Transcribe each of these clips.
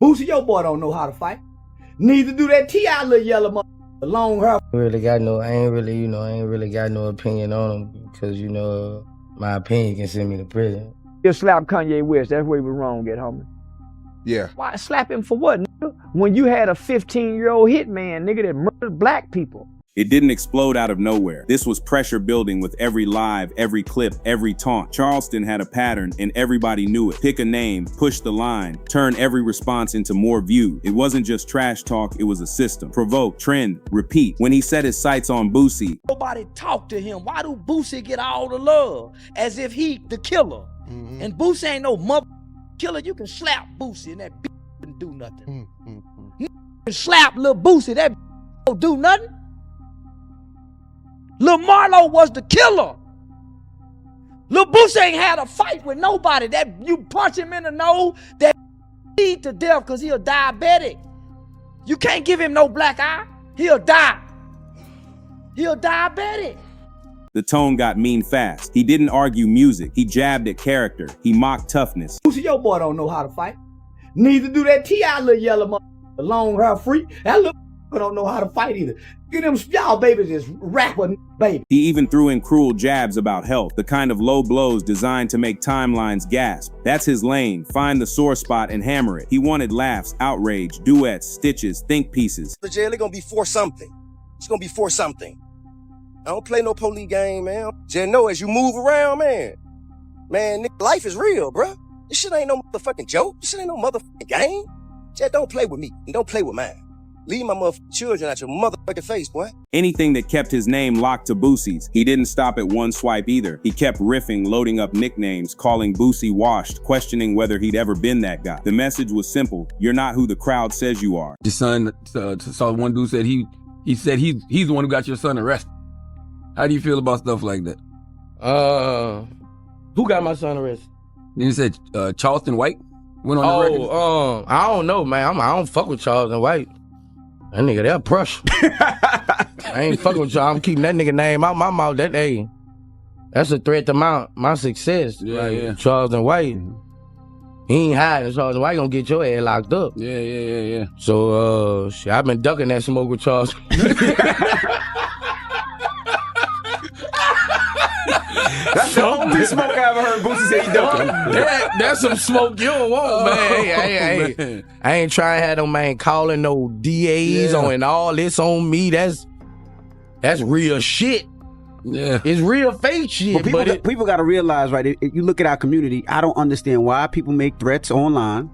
Boosie, your boy don't know how to fight. Neither do that T.I little yellow mother. Long hair. I ain't really got no opinion on him because, my opinion can send me to prison. You slap Kanye West, that's where he was wrong at, homie. Yeah. Why slap him for what, nigga? When you had a 15-year-old hitman, nigga, that murdered black people. It didn't explode out of nowhere. This was pressure building with every live, every clip, every taunt. Charleston had a pattern and everybody knew it. Pick a name, push the line, turn every response into more views. It wasn't just trash talk, it was a system. Provoke, trend, repeat. When he set his sights on Boosie, Nobody talked to him. Why do Boosie get all the love? As if he the killer. Mm-hmm. And Boosie ain't no mother killer. You can slap Boosie and that bitch wouldn't do nothing. You can slap Lil Boosie, that don't do nothing. Lil Marlo was the killer. Lil Boosie ain't had a fight with nobody. That you punch him in the nose, that bleed to death because he a diabetic. You can't give him no black eye. He'll die. He a diabetic. the tone got mean fast. He didn't argue music. He jabbed at character. He mocked toughness. Boosie, your boy don't know how to fight. Neither do that T.I little yellow mother, long hair freak. That little don't know how to fight either. Get them, y'all babies is rapper baby. He even threw in cruel jabs about health, the kind of low blows designed to make timelines gasp. That's his lane. Find the sore spot and hammer it. He wanted laughs, outrage, duets, stitches, think pieces. The jail, it's gonna be for something. It's gonna be for something. I don't play no police game, man. Just know as you move around, man, life is real, bruh. This shit ain't no motherfucking joke. This shit ain't no motherfucking game. Just don't play with me and don't play with mine. Leave my motherfucking children out your motherfucking face, boy. Anything that kept his name locked to Boosie's. He didn't stop at one swipe either. He kept riffing, loading up nicknames, calling Boosie washed, questioning whether he'd ever been that guy. The message was simple. You're not who the crowd says you are. Your son, saw one dude said he said he's the one who got your son arrested. How do you feel about stuff like that? Who got my son arrested? Then he said Charleston White went on the record. I don't know, man. I don't fuck with Charleston White. That nigga, they'll brush. I ain't fucking with y'all. I'm keeping that nigga name out my mouth. That's a threat to my success. Yeah. Charleston White. Mm-hmm. He ain't hiding. Charleston White gonna get your ass locked up. Yeah. So, shit, I've been ducking that smoke with Charleston. That's the only smoke I ever heard Boosie say he ducking. That's some smoke you don't want, man. I ain't trying to have them, man, calling no DAs on and all this on me. That's real shit. Yeah. It's real fake shit. But people got to realize, right, if you look at our community, I don't understand why people make threats online.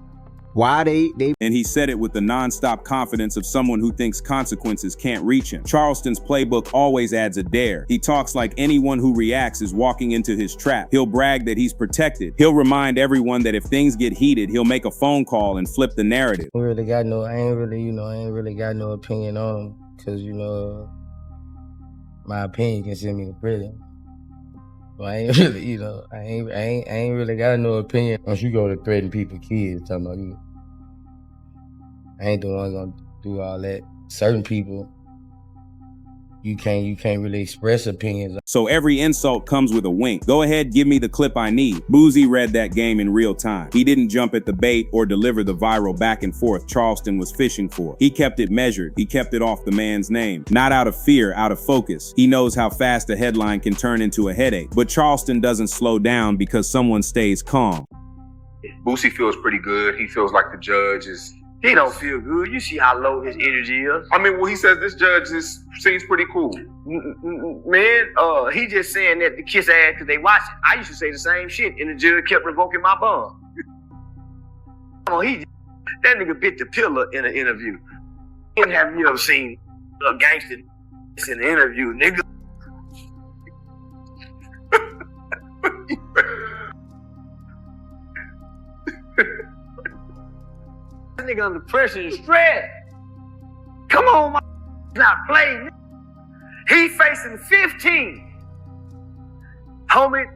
Why they And he said it with the non-stop confidence of someone who thinks consequences can't reach him. Charleston's playbook always adds a dare. He talks like anyone who reacts is walking into his trap. He'll brag that he's protected. He'll remind everyone that if things get heated, he'll make a phone call and flip the narrative. I ain't really got no opinion on him because, my opinion can send me to prison. So I ain't really, I ain't really got no opinion. Once you go to threaten people's kids, talking about you. I ain't the one gonna do all that. Certain people, you can't really express opinions. So every insult comes with a wink. Go ahead, give me the clip I need. Boosie read that game in real time. He didn't jump at the bait or deliver the viral back and forth Charleston was fishing for. He kept it measured. He kept it off the man's name. Not out of fear, out of focus. He knows how fast a headline can turn into a headache. But Charleston doesn't slow down because someone stays calm. Boosie feels pretty good. He feels like the judge is... He don't feel good. You see how low his energy is. I mean, well, he says this judge seems pretty cool. Man, he just saying that to kiss ass because they watch it. I used to say the same shit, and the judge kept revoking my bond. That nigga bit the pillar in an interview. And have you ever seen a gangster in an interview, nigga? That nigga under pressure and stress. Come on, my not playing. He facing 15. Homie,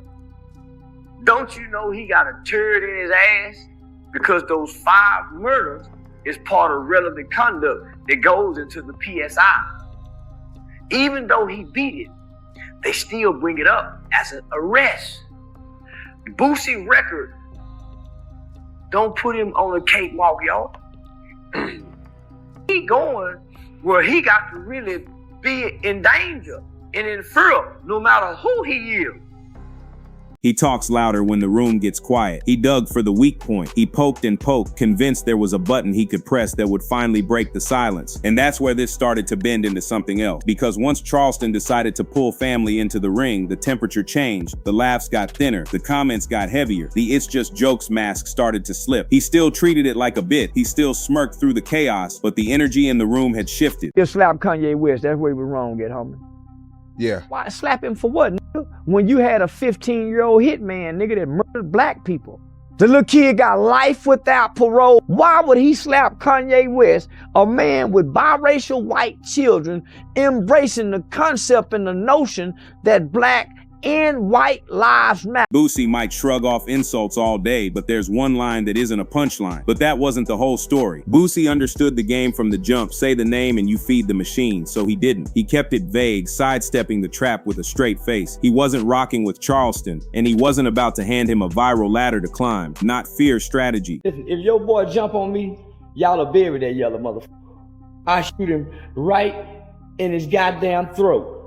don't you know he got a turd in his ass? Because those 5 murders is part of relevant conduct that goes into the PSI. Even though he beat it, they still bring it up as an arrest. Boosie record don't put him on a cakewalk, y'all. he going where he got to really be in danger and in fear, no matter who he is. He talks louder when the room gets quiet. He dug for the weak point. He poked and poked, convinced there was a button he could press that would finally break the silence. And that's where this started to bend into something else. Because once Charleston decided to pull family into the ring, the temperature changed. The laughs got thinner. The comments got heavier. The "it's just jokes" mask started to slip. He still treated it like a bit. He still smirked through the chaos, but the energy in the room had shifted. You slap Kanye West, that's where he was wrong at, homie. Yeah. Why slap him for what, nigga? When you had a 15-year-old hitman, nigga, that murdered black people. The little kid got life without parole. Why would he slap Kanye West, a man with biracial white children, embracing the concept and the notion that black and white lives matter? Boosie might shrug off insults all day, but there's one line that isn't a punchline. But that wasn't the whole story. Boosie understood the game from the jump. Say the name and you feed the machine, so he didn't. He kept it vague, sidestepping the trap with a straight face. He wasn't rocking with Charleston, and he wasn't about to hand him a viral ladder to climb. Not fear strategy. If your boy jump on me, y'all will bury that yellow motherfucker. I shoot him right in his goddamn throat.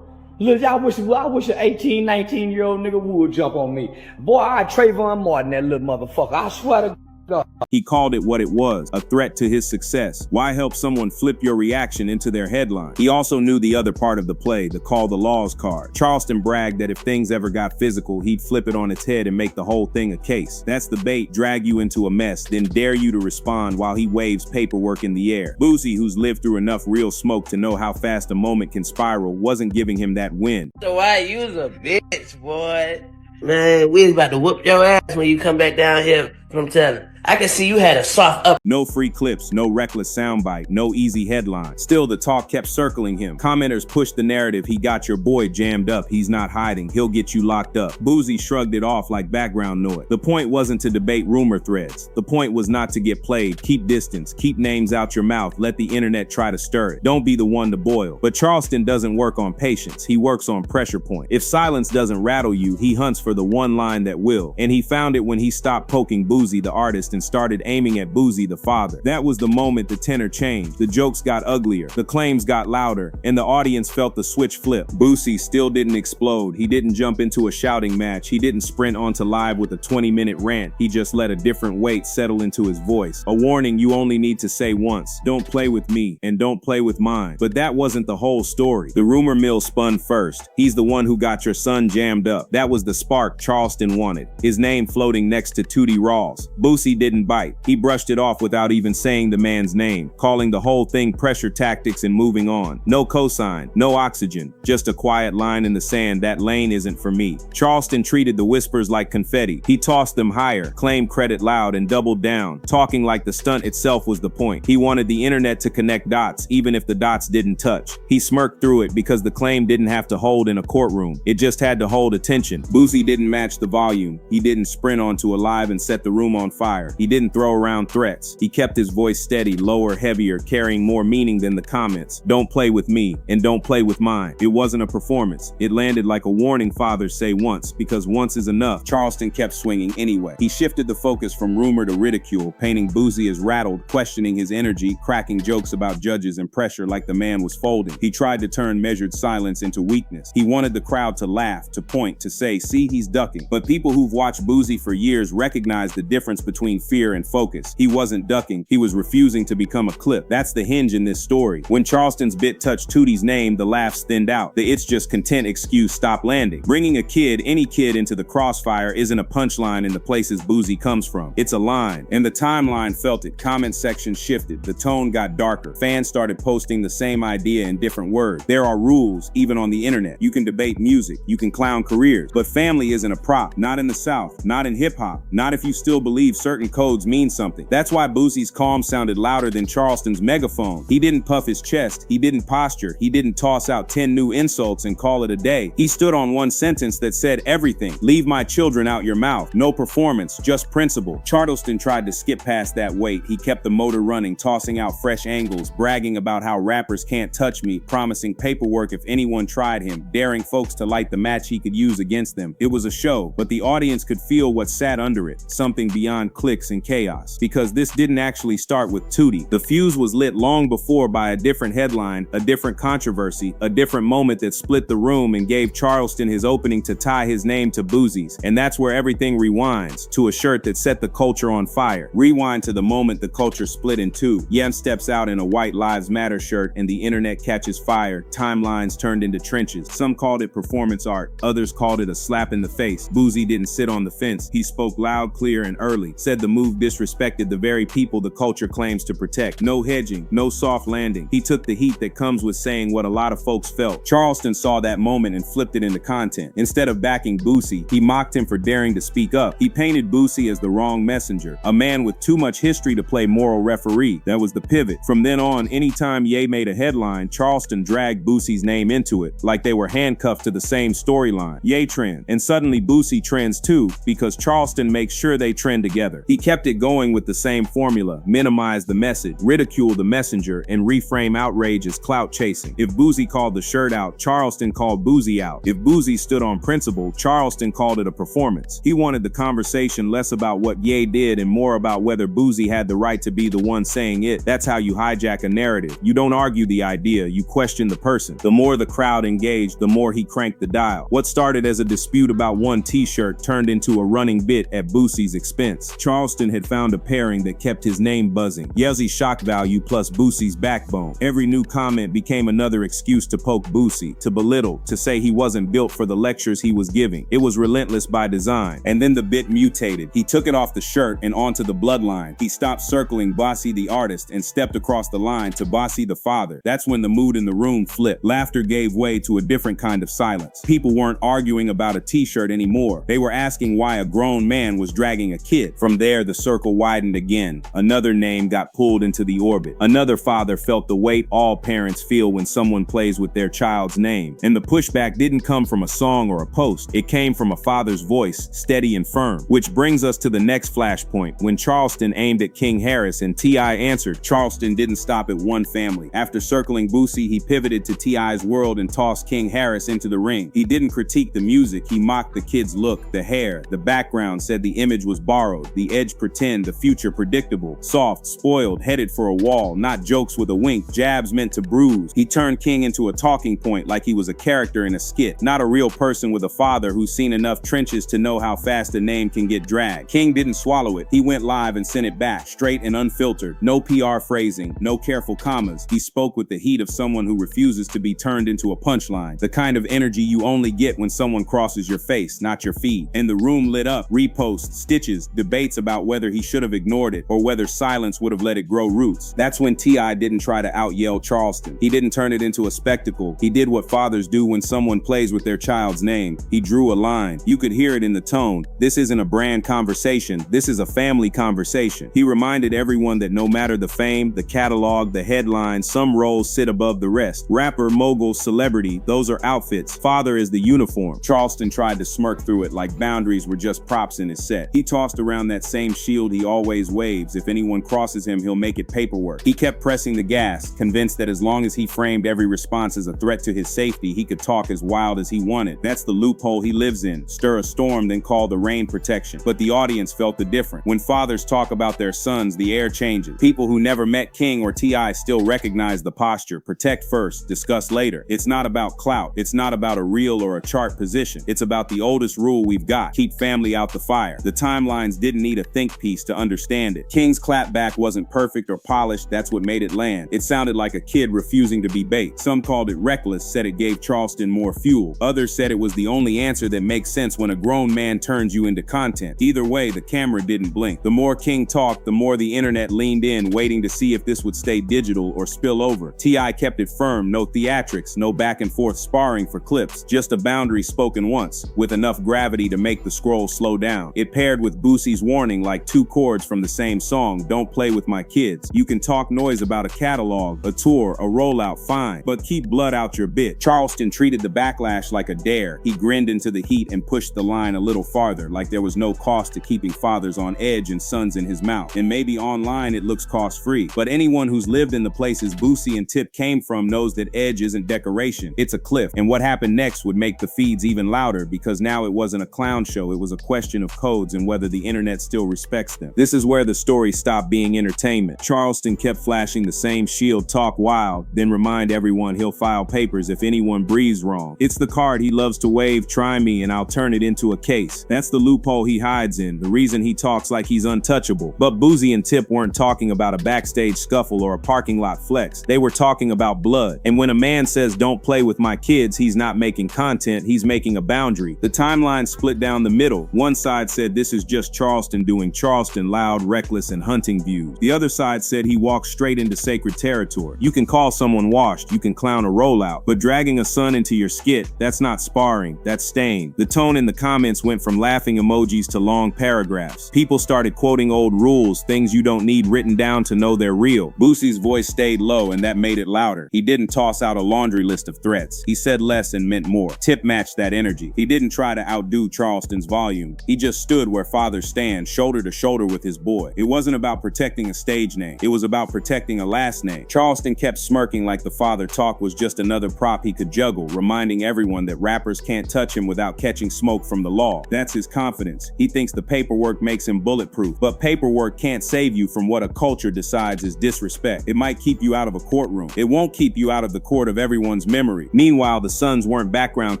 Look, I wish an 18, 19-year-old nigga would jump on me. Boy, I Trayvon Martin, that little motherfucker. I swear to God. He called it what it was, a threat to his success. Why help someone flip your reaction into their headline? He also knew the other part of the play, the call the laws card. Charleston bragged that if things ever got physical, he'd flip it on its head and make the whole thing a case. That's the bait, drag you into a mess, then dare you to respond while he waves paperwork in the air. Boosie, who's lived through enough real smoke to know how fast a moment can spiral, wasn't giving him that win. So why you was a bitch, boy? Man, we was about to whoop your ass when you come back down here from telling. I can see you had a soft up. No free clips, no reckless soundbite, no easy headline. Still, the talk kept circling him. Commenters pushed the narrative, he got your boy jammed up, he's not hiding, he'll get you locked up. Boosie shrugged it off like background noise. The point wasn't to debate rumor threads. The point was not to get played. Keep distance, keep names out your mouth, let the internet try to stir it. Don't be the one to boil. But Charleston doesn't work on patience, he works on pressure point. If silence doesn't rattle you, he hunts for the one line that will. And he found it when he stopped poking Boosie the artist and started aiming at Boosie the father. That was the moment the tenor changed. The jokes got uglier, the claims got louder, and the audience felt the switch flip. Boosie still didn't explode. He didn't jump into a shouting match. He didn't sprint onto live with a 20-minute rant. He just let a different weight settle into his voice. A warning you only need to say once. Don't play with me, and don't play with mine. But that wasn't the whole story. The rumor mill spun first. He's the one who got your son jammed up. That was the spark Charleston wanted. His name floating next to Tootie Raw's. Boosie didn't bite. He brushed it off without even saying the man's name, calling the whole thing pressure tactics and moving on. No cosign, no oxygen, just a quiet line in the sand. That lane isn't for me. Charleston treated the whispers like confetti. He tossed them higher, claimed credit loud, and doubled down, talking like the stunt itself was the point. He wanted the internet to connect dots, even if the dots didn't touch. He smirked through it because the claim didn't have to hold in a courtroom. It just had to hold attention. Boosie didn't match the volume. He didn't sprint onto a live and set the room on fire. He didn't throw around threats. He kept his voice steady, lower, heavier, carrying more meaning than the comments. Don't play with me, and don't play with mine. It wasn't a performance. It landed like a warning fathers say once, because once is enough. Charleston kept swinging anyway. He shifted the focus from rumor to ridicule, painting Boosie as rattled, questioning his energy, cracking jokes about judges and pressure like the man was folding. He tried to turn measured silence into weakness. He wanted the crowd to laugh, to point, to say, see, he's ducking. But people who've watched Boosie for years recognize the difference between fear and focus. He wasn't ducking, he was refusing to become a clip. That's the hinge in this story. When Charleston's bit touched Tootie's name, the laughs thinned out. The it's just content excuse stopped landing. Bringing a kid, any kid, into the crossfire isn't a punchline in the places Boosie comes from. It's a line. And the timeline felt it. Comment section shifted. The tone got darker. Fans started posting the same idea in different words. There are rules, even on the internet. You can debate music, you can clown careers, but family isn't a prop. Not in the South, not in hip-hop, not if you still believe certain codes mean something. That's why Boosie's calm sounded louder than Charleston's megaphone. He didn't puff his chest, he didn't posture, he didn't toss out 10 new insults and call it a day. He stood on one sentence that said everything. Leave my children out your mouth. No performance, just principle. Charleston tried to skip past that weight. He kept the motor running, tossing out fresh angles, bragging about how rappers can't touch me, promising paperwork if anyone tried him, daring folks to light the match he could use against them. It was a show, but the audience could feel what sat under it. Something something beyond clicks and chaos. Because this didn't actually start with Tootie. The fuse was lit long before by a different headline, a different controversy, a different moment that split the room and gave Charleston his opening to tie his name to Boosie's. And that's where everything rewinds, to a shirt that set the culture on fire. Rewind to the moment the culture split in two. Yem steps out in a white Lives Matter shirt and the internet catches fire. Timelines turned into trenches. Some called it performance art, others called it a slap in the face. Boosie didn't sit on the fence. He spoke loud, clear, and early. Said the move disrespected the very people the culture claims to protect. No hedging, no soft landing. He took the heat that comes with saying what a lot of folks felt. Charleston saw that moment and flipped it into content. Instead of backing Boosie, he mocked him for daring to speak up. He painted Boosie as the wrong messenger, a man with too much history to play moral referee. That was the pivot. From then on, anytime Ye made a headline, Charleston dragged Boosie's name into it, like they were handcuffed to the same storyline. Ye trend, and suddenly Boosie trends too, because Charleston makes sure they trend together. He kept it going with the same formula: minimize the message, ridicule the messenger, and reframe outrage as clout chasing. If Boosie called the shirt out, Charleston called Boosie out. If Boosie stood on principle, Charleston called it a performance. He wanted the conversation less about what Ye did and more about whether Boosie had the right to be the one saying it. That's how you hijack a narrative. You don't argue the idea, you question the person. The more the crowd engaged, the more he cranked the dial. What started as a dispute about one t-shirt turned into a running bit at Boosie's expense. Charleston had found a pairing that kept his name buzzing. Yezzy's shock value plus Boosie's backbone. Every new comment became another excuse to poke Boosie, to belittle, to say he wasn't built for the lectures he was giving. It was relentless by design. And then the bit mutated. He took it off the shirt and onto the bloodline. He stopped circling Bossy the artist and stepped across the line to Bossy the father. That's when the mood in the room flipped. Laughter gave way to a different kind of silence. People weren't arguing about a t-shirt anymore. They were asking why a grown man was dragging a kid. From there, the circle widened again. Another name got pulled into the orbit. Another father felt the weight all parents feel when someone plays with their child's name. And the pushback didn't come from a song or a post. It came from a father's voice, steady and firm. Which brings us to the next flashpoint, when Charleston aimed at King Harris and T.I answered. Charleston didn't stop at one family. After circling Boosie, he pivoted to T.I.'s world and tossed King Harris into the ring. He didn't critique the music, he mocked the kid's look, the hair, the background, said the image was borrowed, the edge pretend, the future predictable, soft, spoiled, headed for a wall, not jokes with a wink, jabs meant to bruise. He turned King into a talking point like he was a character in a skit, not a real person with a father who's seen enough trenches to know how fast a name can get dragged. King didn't swallow it. He went live and sent it back, straight and unfiltered. No PR phrasing, no careful commas. He spoke with the heat of someone who refuses to be turned into a punchline, the kind of energy you only get when someone crosses your face, not your feed. And the room lit up, reposts, stitches, debates about whether he should have ignored it or whether silence would have let it grow roots. That's when T.I didn't try to out-yell Charleston. He didn't turn it into a spectacle. He did what fathers do when someone plays with their child's name. He drew a line. You could hear it in the tone. This isn't a brand conversation. This is a family conversation. He reminded everyone that no matter the fame, the catalog, the headline, some roles sit above the rest. Rapper, mogul, celebrity, those are outfits. Father is the uniform. Charleston tried to smirk through it like boundaries were just props in his set. He tossed around that same shield he always waves. If anyone crosses him, he'll make it paperwork. He kept pressing the gas, convinced that as long as he framed every response as a threat to his safety, he could talk as wild as he wanted. That's the loophole he lives in. Stir a storm, then call the rain protection. But the audience felt the difference. When fathers talk about their sons, the air changes. People who never met King or T.I still recognize the posture. Protect first, discuss later. It's not about clout. It's not about a reel or a chart position. It's about the oldest rule we've got. Keep family out the fire. The timelines didn't need a think piece to understand it. King's clapback wasn't perfect or polished. That's what made it land. It sounded like a kid refusing to be bait. Some called it reckless, said it gave Charleston more fuel. Others said it was the only answer that makes sense when a grown man turns you into content. Either way, the camera didn't blink. The more King talked, the more the internet leaned in, waiting to see if this would stay digital or spill over. T.I kept it firm, no theatrics, no back and forth sparring for clips, just a boundary spoken once, with enough gravity to make the scroll slow down. It paired with Boosie's warning like two chords from the same song, don't play with my kids. You can talk noise about a catalog, a tour, a rollout, fine, but keep blood out your bit. Charleston treated the backlash like a dare. He grinned into the heat and pushed the line a little farther, like there was no cost to keeping fathers on edge and sons in his mouth. And maybe online it looks cost-free, but anyone who's lived in the places Boosie and Tip came from knows that edge isn't decoration, it's a cliff. And what happened next would make the feeds even louder, because now it wasn't a clown show, it was a question of codes and whether the internet still respects them. This is where the story stopped being entertainment. Charleston kept flashing the same shield, talk wild, then remind everyone he'll file papers if anyone breathes wrong. It's the card he loves to wave, try me and I'll turn it into a case. That's the loophole he hides in, the reason he talks like he's untouchable. But Boosie and Tip weren't talking about a backstage scuffle or a parking lot flex. They were talking about blood. And when a man says don't play with my kids, he's not making content, he's making a boundary. The timeline split down the middle. One side said this is just Charleston doing Charleston, loud, reckless, and hunting views. The other side said he walked straight into sacred territory. You can call someone washed, you can clown a rollout, but dragging a son into your skit, that's not sparring, that's staying. The tone in the comments went from laughing emojis to long paragraphs. People started quoting old rules, things you don't need written down to know they're real. Boosie's voice stayed low and that made it louder. He didn't toss out a laundry list of threats. He said less and meant more. Tip matched that energy. He didn't try to outdo Charleston's volume. He just stood where fathers stand, shoulder to shoulder with his boy. It wasn't about protecting a stage name. It was about protecting a last name. Charleston kept smirking like the father talk was just another prop he could juggle, reminding everyone that rappers can't touch him without catching smoke from the law. That's his confidence. He thinks the paperwork makes him bulletproof, but paperwork can't save you from what a culture decides is disrespect. It might keep you out of a courtroom. It won't keep you out of the court of everyone's memory. Meanwhile, the sons weren't background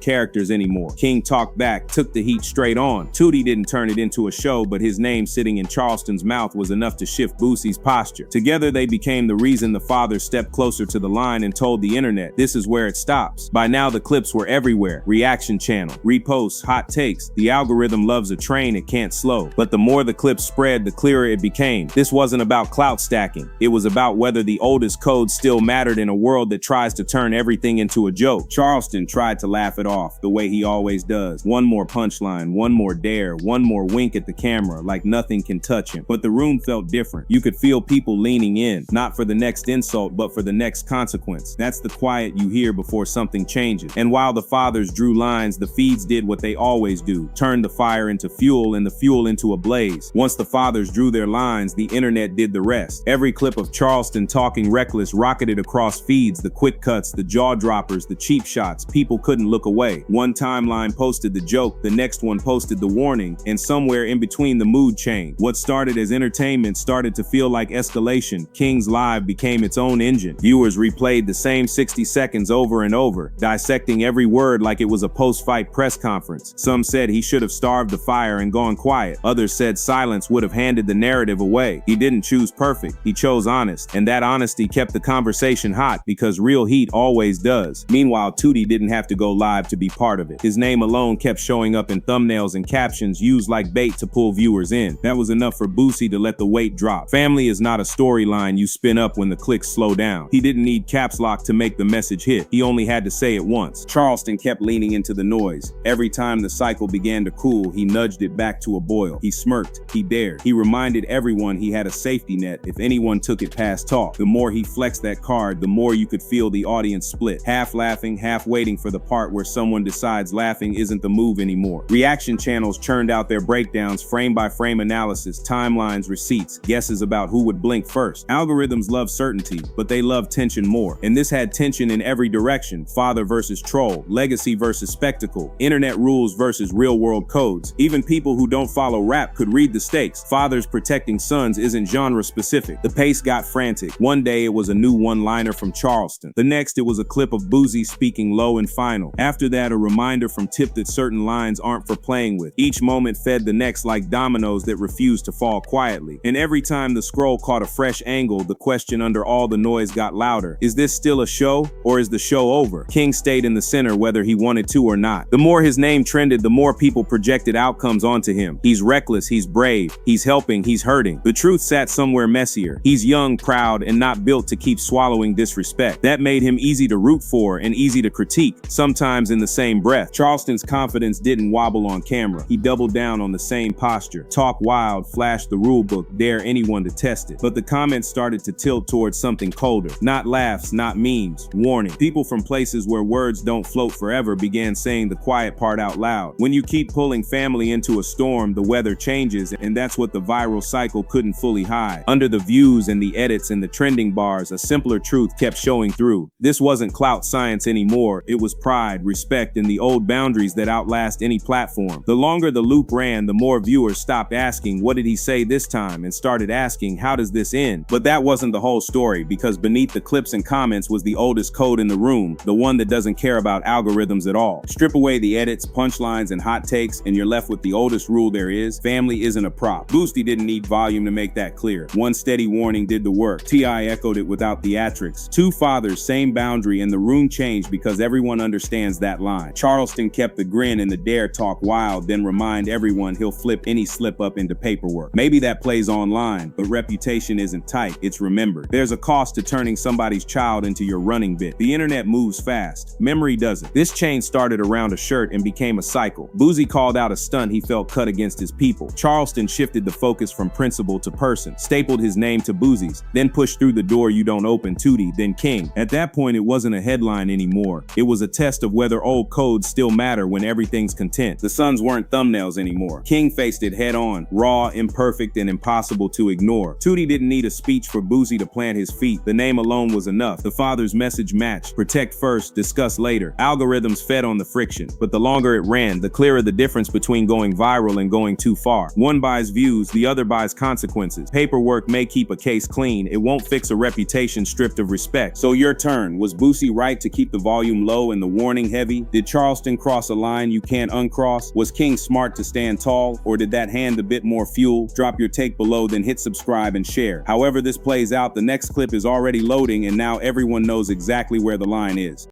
characters anymore. King talked back, took the heat straight on. Tootie didn't turn it into a show, but his name sitting in Charleston's mouth was enough to shift Boosie's posture. Together, they became the reason the father stepped closer to the line and told the internet, this is where it stops. By now, the clips were everywhere. Reaction channel, reposts, hot takes. The algorithm loves a train it can't slow. But the more the clips spread, the clearer it became. This wasn't about clout stacking. It was about whether the oldest code still mattered in a world that tries to turn everything into a joke. Charleston tried to laugh it off, the way he always does. One more punchline, one more dare, one more wink at the camera, like nothing can touch him. But the room felt different. You could feel people leaning in, not for the next insult, but for the next consequence. That's the quiet you hear before something changes. And while the fathers drew lines, the feeds did what they always do, turned the fire into fuel and the fuel into a blaze. Once the fathers drew their lines, the internet did the rest. Every clip of Charleston talking reckless rocketed across feeds, the quick cuts, the jaw droppers, the cheap shots. People couldn't look away. One timeline posted the joke, the next one posted the warning, and somewhere in between the mood changed. What started as entertainment started to feel like escalation. King's Live became its own engine. Viewers replayed the same 60 seconds over and over, dissecting every word like it was a post-fight press conference. Some said he should have starved the fire and gone quiet. Others said silence would have handed the narrative away. He didn't choose perfect, he chose honest, and that honesty kept the conversation hot because real heat always does. Meanwhile, Tootie didn't have to go live to be part of it. His name alone kept showing up in thumbnails and captions used like bait to pull viewers in. That was enough for Boosie to let the weight drop. Family is not a storyline you spin up when the clicks slow down. He didn't need caps lock to make the message hit. He only had to say it once. Charleston kept leaning into the noise. Every time the cycle began to cool, he nudged it back to a boil. He smirked, he dared. He reminded everyone he had a safety net if anyone took it past talk. The more he flexed that card, the more you could feel the audience split. Half laughing, half waiting for the part where someone decides laughing isn't the move anymore. Reaction channels churned out their breakdowns, frame by frame analysis, timelines, receipts, guesses about who would blink first. Algorithms love certainty, but they love tension more. And this had tension in every direction. Father versus troll, legacy versus spectacle, internet rules versus real world codes. Even people who don't follow rap could read the stakes. Fathers protecting sons isn't genre specific. The pace got frantic. One day it was a new one-liner from Charleston. The next it was a clip of Boosie speaking low and final. After that, a reminder from Tip that certain lines aren't for playing with. Each moment fed the next like dominoes that refused to fall quietly. And every time the scroll caught a fresh angle, the question under all the noise got louder. Is this still a show, or is the show over? King stayed in the center whether he wanted to or not. The more his name trended, the more people projected outcomes onto him. He's reckless, he's brave, he's helping, he's hurting. The truth sat somewhere messier. He's young, proud, and not built to keep swallowing disrespect. That made him easy to root for and easy to critique, sometimes in the same breath. Charleston's confidence didn't wobble on camera. He doubled down on the same posture. Talk wild, flash the rule book, dare anyone to test it. But the comments started to tilt towards something colder. Not laughs, not memes. Warning. People from places where words don't float forever began saying the quiet part out loud. When you keep pulling family into a storm, the weather changes, and that's what the viral cycle couldn't fully hide. Under the views and the edits and the trending bars, a simpler truth kept showing through. This wasn't clout science anymore. It was pride, respect, and the old boundaries that outlast any platform. The longer the loop ran, the more more viewers stopped asking, what did he say this time, and started asking, how does this end? But that wasn't the whole story, because beneath the clips and comments was the oldest code in the room, the one that doesn't care about algorithms at all. Strip away the edits, punchlines, and hot takes, and you're left with the oldest rule there is: family isn't a prop. Boosie didn't need volume to make that clear. One steady warning did the work. T.I echoed it without theatrics. Two fathers, same boundary, and the room changed because everyone understands that line. Charleston kept the grin and the dare talk wild, then remind everyone he'll flip any slip up into paperwork. Maybe that plays online, but reputation isn't tight, it's remembered. There's a cost to turning somebody's child into your running bit. The internet moves fast. Memory doesn't. This chain started around a shirt and became a cycle. Boosie called out a stunt he felt cut against his people. Charleston shifted the focus from principle to person, stapled his name to Boosie's, then pushed through the door you don't open, Tootie, then King. At that point, it wasn't a headline anymore. It was a test of whether old codes still matter when everything's content. The Suns weren't thumbnails anymore. King faced it head on, raw, imperfect, and impossible to ignore. Tootie didn't need a speech for Boosie to plant his feet. The name alone was enough. The father's message matched: protect first, discuss later. Algorithms fed on the friction, but the longer it ran, the clearer the difference between going viral and going too far. One buys views, the other buys consequences. Paperwork may keep a case clean, it won't fix a reputation stripped of respect. So your turn. Was Boosie right to keep the volume low and the warning heavy? Did Charleston cross a line you can't uncross? Was King smart to stand tall, or did that hand a bit more fuel? Drop your take below, then hit subscribe and share. However this plays out, the next clip is already loading, and now everyone knows exactly where the line is.